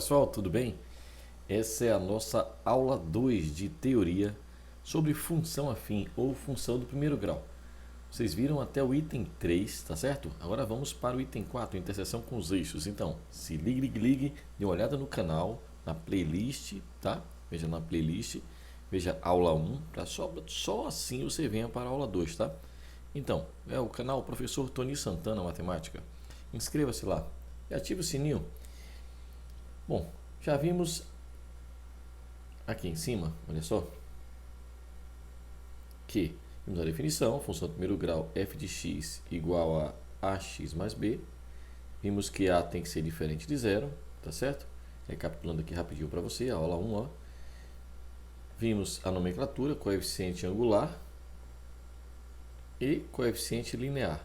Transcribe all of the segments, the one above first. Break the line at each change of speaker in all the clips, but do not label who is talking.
pessoal, tudo bem? Essa é a nossa aula 2 de teoria sobre função afim ou função do primeiro grau. Vocês viram até o item 3, tá certo? Agora vamos para o item 4, interseção com os eixos. Então, se ligue, dê uma olhada no canal, na playlist, tá? Veja na playlist, veja aula 1, para só assim você venha para a aula 2, tá? Então, é o canal Professor Tony Santana Matemática. Inscreva-se lá e ative o sininho. Bom, já vimos aqui em cima, olha só, que vimos a definição, função do primeiro grau f de x igual a ax mais b. Vimos que a tem que ser diferente de zero, tá certo? Recapitulando aqui rapidinho para você, a aula 1, ó. Vimos a nomenclatura, coeficiente angular e coeficiente linear.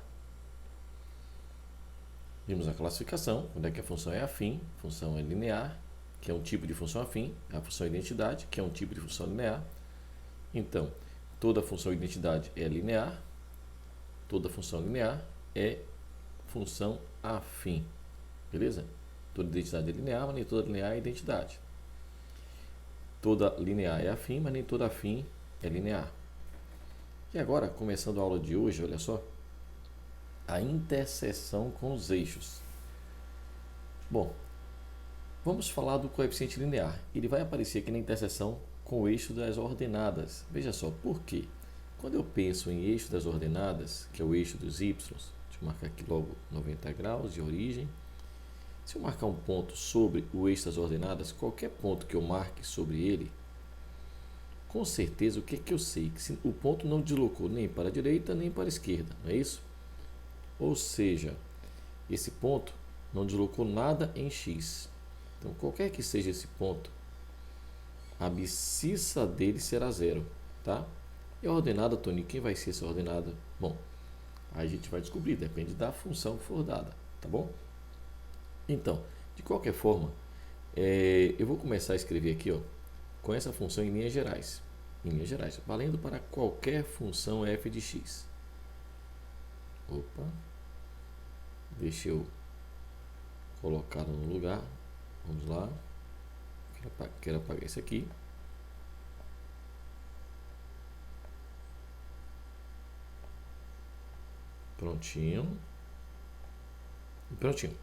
Vimos a classificação, onde é que a função é afim, a função é linear, que é um tipo de função afim, a função identidade, que é um tipo de função linear. Então, toda função identidade é linear, toda função linear é função afim, beleza? Toda identidade é linear, mas nem toda linear é identidade. Toda linear é afim, mas nem toda afim é linear. E agora, começando a aula de hoje, olha só, a interseção com os eixos. Bom, vamos falar do coeficiente linear. Ele vai aparecer aqui na interseção com o eixo das ordenadas. Veja só, por quê? Quando eu penso em eixo das ordenadas, que é o eixo dos y, deixa eu marcar aqui logo 90 graus de origem. Se eu marcar um ponto sobre o eixo das ordenadas, qualquer ponto que eu marque sobre ele, com certeza o que é que eu sei? Que o ponto não deslocou nem para a direita nem para a esquerda, não é isso? Ou seja, esse ponto não deslocou nada em x. Então, qualquer que seja esse ponto, a abscissa dele será zero, tá? E a ordenada, Tony, quem vai ser essa ordenada? Bom, aí a gente vai descobrir, depende da função que for dada, tá bom? Então, de qualquer forma, eu vou começar a escrever aqui, ó, com essa função em linhas gerais. Em linhas gerais, valendo para qualquer função f de x. Opa, deixa eu colocá-lo no lugar. Vamos lá. Quero apagar isso aqui. Prontinho. Prontinho.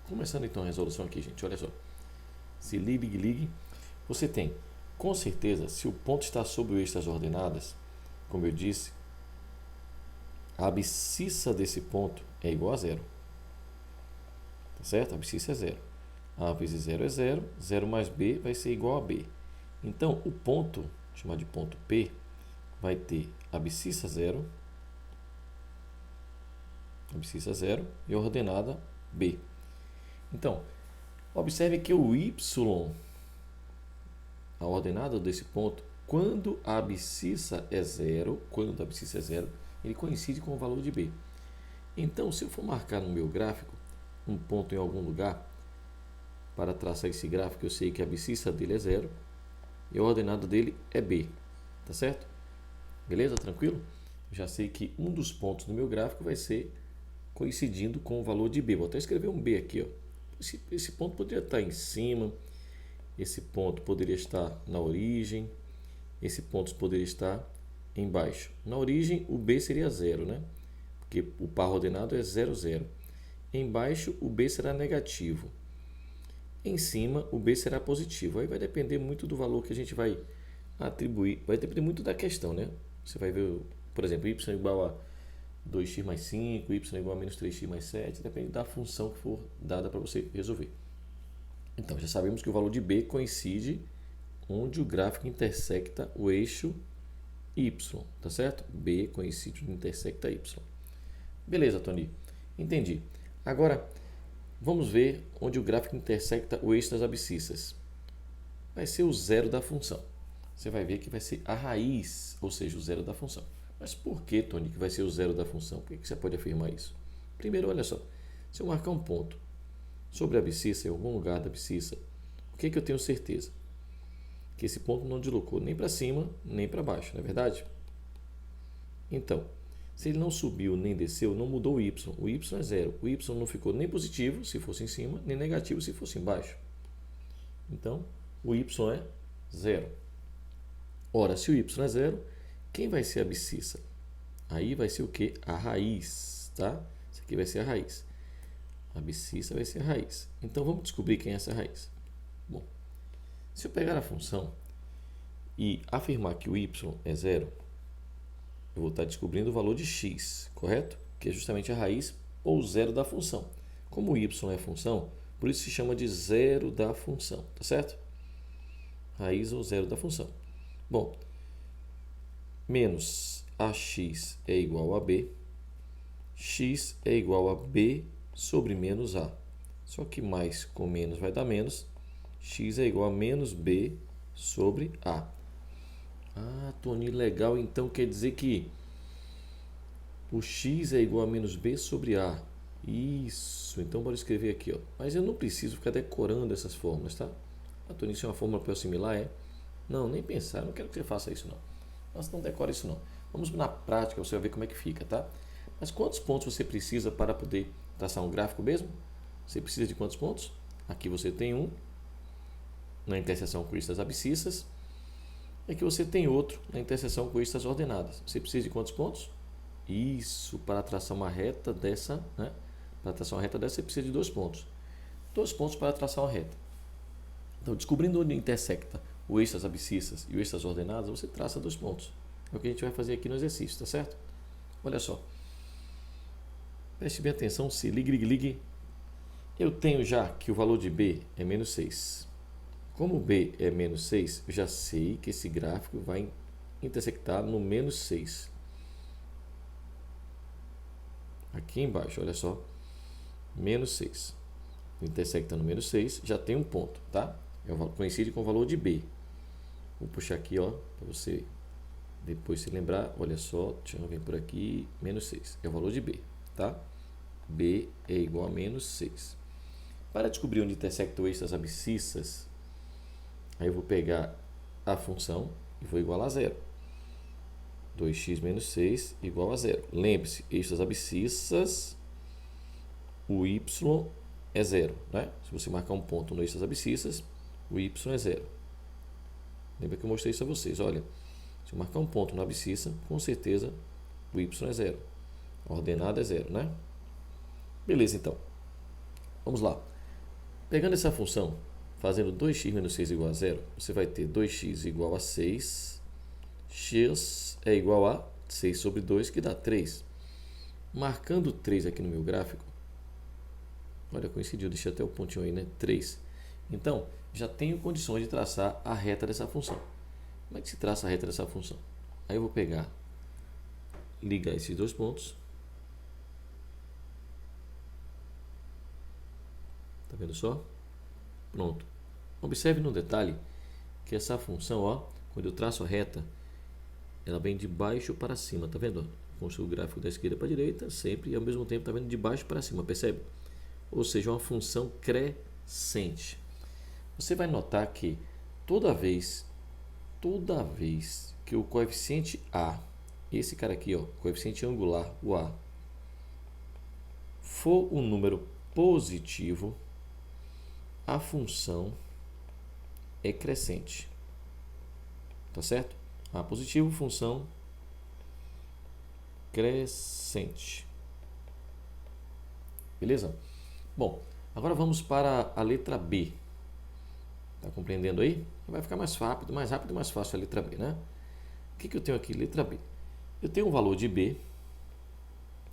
Começando então a resolução aqui, gente. Olha só. Se ligue, você tem, com certeza, se o ponto está sobre o eixo das ordenadas, como eu disse, a abscissa desse ponto é igual a zero. Tá certo? A abscissa é zero. A vezes 0 é 0, 0 mais b vai ser igual a b. Então, o ponto, chamar de ponto P, vai ter abscissa 0 e ordenada b. Então, observe que o y, a ordenada desse ponto, quando a abscissa é 0, ele coincide com o valor de b. Então, se eu for marcar no meu gráfico um ponto em algum lugar, para traçar esse gráfico, eu sei que a abscissa dele é 0 e a ordenada dele é b, tá certo? Beleza? Tranquilo? Eu já sei que um dos pontos do meu gráfico vai ser coincidindo com o valor de b. Vou até escrever um b aqui, ó. Esse ponto poderia estar em cima, esse ponto poderia estar na origem, esse ponto poderia estar embaixo. Na origem, o b seria 0, né? Porque o par ordenado é 0, 0. Embaixo, o b será negativo. Em cima, o b será positivo. Aí vai depender muito do valor que a gente vai atribuir. Vai depender muito da questão, né? Você vai ver, por exemplo, y igual a 2x mais 5, y igual a menos 3x mais 7. Depende da função que for dada para você resolver. Então, já sabemos que o valor de b coincide onde o gráfico intersecta o eixo y, tá certo? B coincide onde intersecta y. Beleza, Tony. Entendi. Agora, vamos ver onde o gráfico intersecta o eixo das abscissas. Vai ser o zero da função. Você vai ver que vai ser a raiz, ou seja, o zero da função. Mas por que, Tony, que vai ser o zero da função? Por que você pode afirmar isso? Primeiro, olha só. Se eu marcar um ponto sobre a abscissa, em algum lugar da abscissa, o que eu tenho certeza? Que esse ponto não deslocou nem para cima, nem para baixo, não é verdade? Então, se ele não subiu nem desceu, não mudou o y. O y é zero. O y não ficou nem positivo se fosse em cima, nem negativo se fosse embaixo. Então, o y é 0. Ora, se o y é 0, quem vai ser a abscissa? Aí vai ser o quê? A raiz, tá? Isso aqui vai ser a raiz. A abscissa vai ser a raiz. Então, vamos descobrir quem é essa raiz. Bom, se eu pegar a função e afirmar que o y é 0, eu vou estar descobrindo o valor de x, correto? Que é justamente a raiz ou zero da função. Como o y é função, por isso se chama de zero da função, tá certo? Raiz ou zero da função. Bom, menos ax é igual a b, x é igual a b sobre menos a. Só que mais com menos vai dar menos, x é igual a menos b sobre a. Ah, Tony, legal, então quer dizer que o x é igual a menos b sobre a. Isso, então bora escrever aqui, ó. Mas eu não preciso ficar decorando essas fórmulas, tá? Ah, Tony, isso é uma fórmula para eu assimilar, é? Não, nem pensar, eu não quero que você faça isso, não. Nossa, não decora isso, não. Vamos na prática, você vai ver como é que fica, tá? Mas quantos pontos você precisa para poder traçar um gráfico mesmo? Você precisa de quantos pontos? Aqui você tem um, na interseção com estas abscissas. E aqui você tem outro, na interseção com estas ordenadas. Você precisa de quantos pontos? Isso, para traçar uma reta dessa, né? Para traçar uma reta dessa, você precisa de 2 pontos. 2 pontos para traçar uma reta. Então, descobrindo onde intersecta o eixo das abscissas e o eixo das ordenadas, você traça 2 pontos. É o que a gente vai fazer aqui no exercício, tá certo? Olha só. Preste bem atenção, se ligue. Eu tenho já que o valor de b é menos 6. Como b é menos 6, eu já sei que esse gráfico vai intersectar no menos 6. Aqui embaixo, olha só. Menos 6. Intersecta no menos 6, já tem um ponto, tá? Coincide com o valor de b. Vou puxar aqui, ó, para você depois se lembrar. Olha só, deixa eu ver por aqui, menos 6. É o valor de b, tá? b é igual a menos 6. Para descobrir onde intersecta o eixo das abscissas, aí eu vou pegar a função e vou igualar a 0. 2x menos 6 igual a 0. Lembre-se, eixo das abscissas, o y é 0, né? Se você marcar um ponto no eixo das abscissas, o y é 0. Lembra que eu mostrei isso a vocês? Olha, se eu marcar um ponto na abscissa, com certeza o y é 0. A ordenada é 0, né? Beleza, então. Vamos lá. Pegando essa função, fazendo 2x menos 6 igual a 0, você vai ter 2x igual a 6. X é igual a 6 sobre 2, que dá 3. Marcando 3 aqui no meu gráfico, olha, coincidiu, deixei até o pontinho aí, né? 3. Então, já tenho condições de traçar a reta dessa função. Como é que se traça a reta dessa função? Aí eu vou pegar, ligar esses 2 pontos. Tá vendo só? Pronto. Observe no detalhe que essa função, ó, quando eu traço a reta, ela vem de baixo para cima, tá vendo? Construo o gráfico da esquerda para a direita, sempre, e ao mesmo tempo tá vendo de baixo para cima, percebe? Ou seja, uma função crescente. Você vai notar que toda vez que o coeficiente A, esse cara aqui, ó, coeficiente angular, o A, for um número positivo, a função é crescente. Tá certo? A positivo, função crescente. Beleza? Bom, agora vamos para a letra B. Tá compreendendo aí? Vai ficar mais rápido e mais fácil a letra B, né? O que eu tenho aqui? Letra B. Eu tenho um valor de B.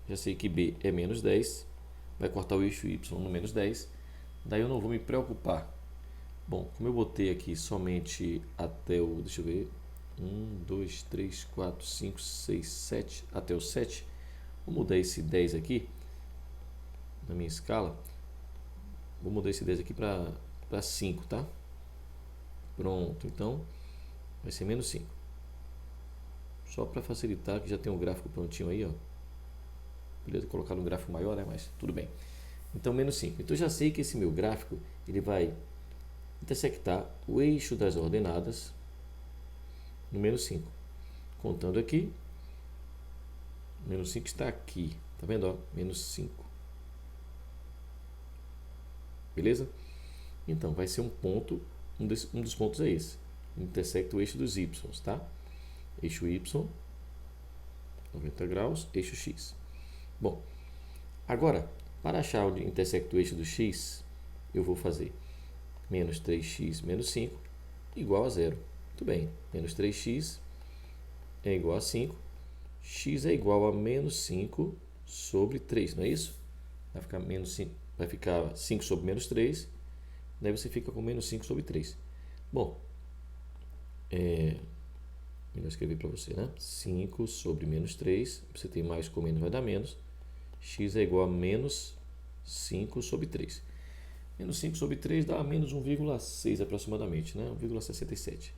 Já sei que B é menos 10. Vai cortar o eixo Y no menos 10. Daí eu não vou me preocupar. Bom, como eu botei aqui somente até o... Deixa eu ver. 1, 2, 3, 4, 5, 6, 7. Até o 7. Vou mudar esse 10 aqui. Na minha escala. Vou mudar esse 10 aqui para 5, tá? Pronto, então vai ser menos 5. Só para facilitar, que já tem um gráfico prontinho aí, ó. Poderia colocar um gráfico maior, né? Mas tudo bem. Então, menos 5. Então, eu já sei que esse meu gráfico, ele vai intersectar o eixo das ordenadas no menos 5. Contando aqui, menos 5 está aqui. Tá vendo, ó? Menos 5. Beleza? Então, vai ser um ponto um dos pontos é esse. Intersecta o eixo dos y, tá? Eixo y, 90 graus, eixo x. Bom, agora, para achar onde intersecta o eixo do x, eu vou fazer menos 3x menos 5 igual a zero. Muito bem, menos 3x é igual a 5, x é igual a menos 5 sobre 3, não é isso? Vai ficar 5 sobre menos 3, daí você fica com menos 5 sobre 3. Bom, melhor escrever para você, né? 5 sobre menos 3, você tem mais com menos vai dar menos, x é igual a menos 5 sobre 3. Menos 5 sobre 3 dá menos 1,6 aproximadamente, né? 1,67.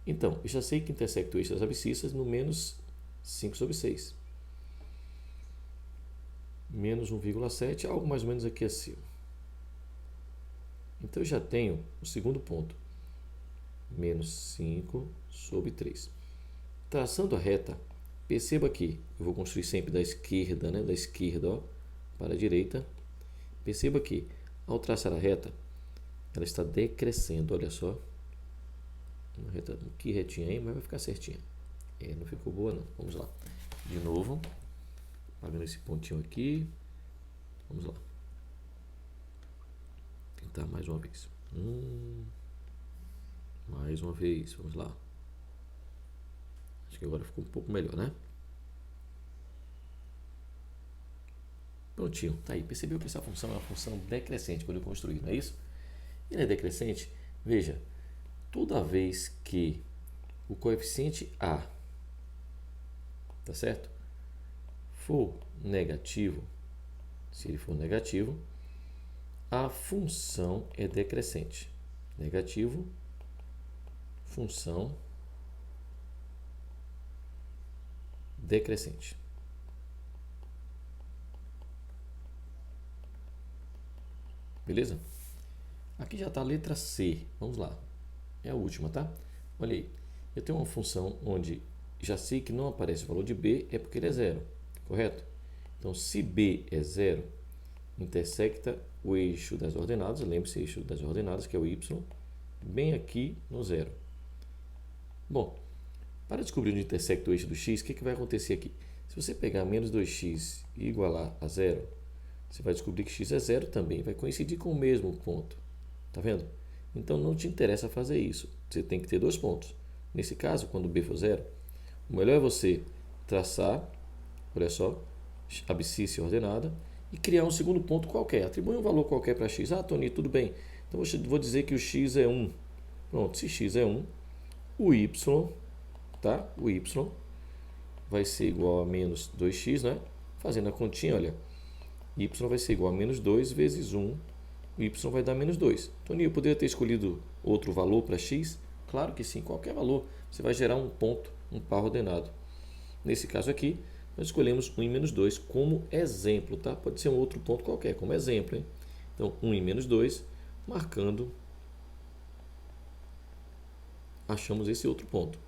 Então, eu já sei que intersecta o eixo das abscissas no menos 5 sobre 6. Menos 1,7, algo mais ou menos aqui acima. Então, eu já tenho o segundo ponto. Menos 5 sobre 3. Traçando a reta, perceba que eu vou construir sempre da esquerda, né? Da esquerda, ó, para a direita. Perceba que, ao traçar a reta, ela está decrescendo, olha só. Uma reta, que retinha aí, mas vai ficar certinha. Não ficou boa não. Vamos lá. De novo. Apagando esse pontinho aqui. Vamos lá. Tentar mais uma vez. Mais uma vez. Vamos lá. Acho que agora ficou um pouco melhor, né? Prontinho. Tá aí. Percebeu que essa função é uma função decrescente quando eu construir, não é isso? E ela é decrescente. Veja. Toda vez que o coeficiente A, tá certo? For negativo, se ele for negativo, a função é decrescente. Negativo, função decrescente. Beleza? Aqui já está a letra C. Vamos lá. É a última, tá? Olha aí. Eu tenho uma função onde já sei que não aparece o valor de B, é porque ele é zero. Correto? Então, se B é zero, intersecta o eixo das ordenadas. Lembre-se, eixo das ordenadas, que é o y, bem aqui no zero. Bom, para descobrir onde intersecta o eixo do x, o que vai acontecer aqui? Se você pegar menos 2x e igualar a zero, você vai descobrir que x é zero também. Vai coincidir com o mesmo ponto. Tá vendo? Então, não te interessa fazer isso. Você tem que ter dois pontos. Nesse caso, quando B for zero, o melhor é você traçar, olha só, abscissa ordenada e criar um segundo ponto qualquer. Atribui um valor qualquer para x. Ah, Tony, tudo bem. Então, vou dizer que o x é 1. Pronto, se x é 1, o y, tá? O y vai ser igual a menos 2x, né? Fazendo a continha, olha, y vai ser igual a menos 2 vezes 1. O y vai dar menos 2. Tony, eu poderia ter escolhido outro valor para x? Claro que sim, qualquer valor. Você vai gerar um ponto, um par ordenado. Nesse caso aqui, nós escolhemos 1 e menos 2 como exemplo, tá? Pode ser um outro ponto qualquer, como exemplo, hein? Então, 1 e menos 2, marcando, achamos esse outro ponto.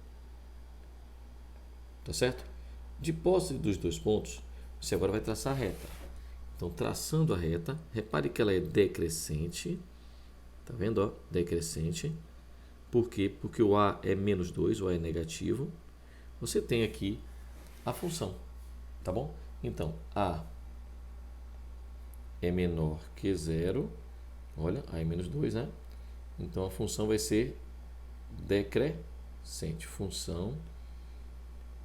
Tá certo? De posse dos dois pontos, você agora vai traçar a reta. Então, traçando a reta, repare que ela é decrescente. Tá vendo? Ó? Decrescente. Por quê? Porque o A é menos 2, o A é negativo. Você tem aqui a função. Tá bom? Então, A é menor que zero. Olha, A é menos 2, né? Então, a função vai ser decrescente. Função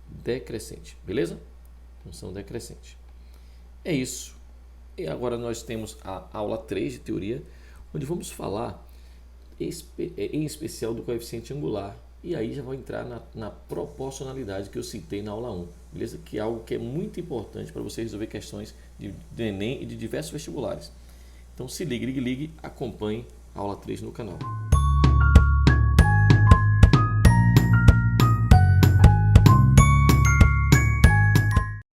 decrescente. Beleza? Função decrescente. É isso. E agora nós temos a aula 3 de teoria, onde vamos falar em especial do coeficiente angular. E aí já vou entrar na proporcionalidade que eu citei na aula 1, beleza? Que é algo que é muito importante para você resolver questões de Enem e de diversos vestibulares. Então se ligue, acompanhe a aula 3 no canal.